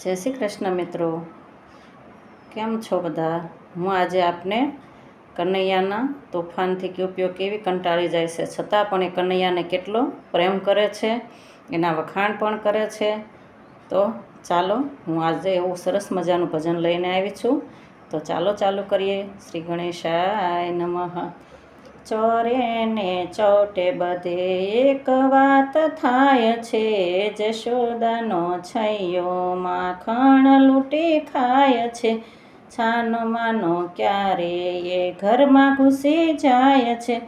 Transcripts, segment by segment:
જય શ્રી કૃષ્ણ મિત્રો, કેમ છો બધા? હું આજે આપને કનૈયાના તોફાનથી કૃપયો કેવી કંટાળી જાય છે છતાં પણ એ કનૈયાને કેટલો પ્રેમ કરે છે, એના વખાણ પણ કરે છે. તો ચાલો, હું આજે એવું સરસ મજાનું ભજન લઈને આવી છું. તો ચાલો ચાલુ કરીએ. શ્રી ગણેશાય નમઃ. ચોરે ને ચોટે બધે એક વાત થાય છે, જશોદાનો છૈયો માખણ લૂંટી ખાય છે. છાનો માનો ક્યારે એ ઘરમાં ઘૂસી જાય છે,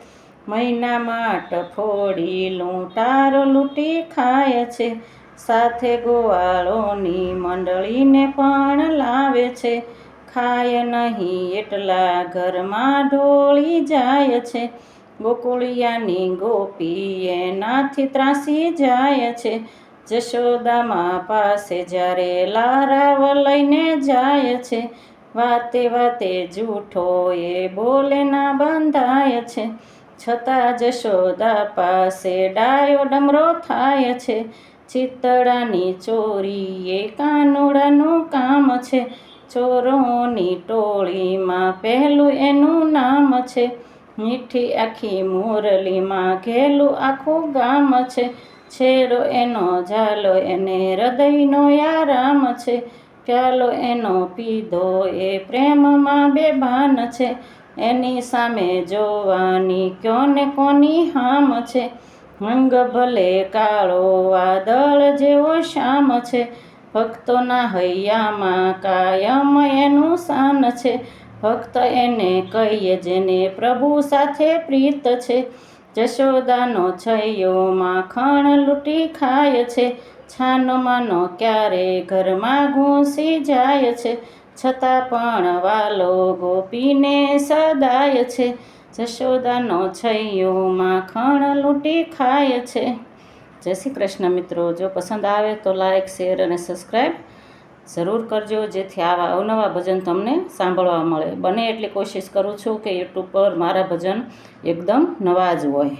મહિના માટ ફોડી લૂંટારો લૂંટી ખાય છે. સાથે ગોવાળોની મંડળીને પણ લાવે છે, ખાય નહીં એટલા ઘરમાં ઢોળી જાય છે. ગોકુળિયાની ગોપી એનાથી ત્રાસી જાય છે, જશોદામાં પાસે જ્યારે લારાવ લઈને જાય છે. વાતે વાતે જૂઠો એ બોલે ના બંધાય છે, છતાં જશોદા પાસે ડાયો ડમરો થાય છે. ચિતડાની ચોરી એ કાનુડાનું કામ છે, ચોરોની ટોળીમાં પહેલું એનું નામ છે. મીઠી આખી મુરલીમાં ઘેલું આખું ગામ છે, છેડો એનો ઝાલો એને હૃદયનો આરામ છે. પ્યાલો એનો પીધો એ પ્રેમમાં બેભાન છે, એની સામે જોવાની ક્યોને કોની હામ છે. રંગ ભલે કાળો વાદળ જેવો શ્યામ છે, ભક્તોના હૈયામાં કાયમ એનું શાન છે. ભક્ત એને કહીએ જેને પ્રભુ સાથે પ્રીત છે, જશોદાનો છૈયો માખણ લૂંટી ખાય છે. છાનો માનો ક્યારે ઘરમાં ઘૂસી જાય છે, છતાં પણ વાલો ગોપીને સદાય છે, જશોદાનો છૈયો માખણ લૂંટી ખાય છે. જય શ્રી કૃષ્ણ મિત્રો, જો પસંદ આવે તો લાઈક, શેર અને સબસ્ક્રાઈબ જરૂર કરજો, જેથી આવા અવનવા ભજન તમને સાંભળવા મળે. બને એટલી કોશિશ કરું છું કે યુટ્યુબ પર મારા ભજન એકદમ નવા જ હોય.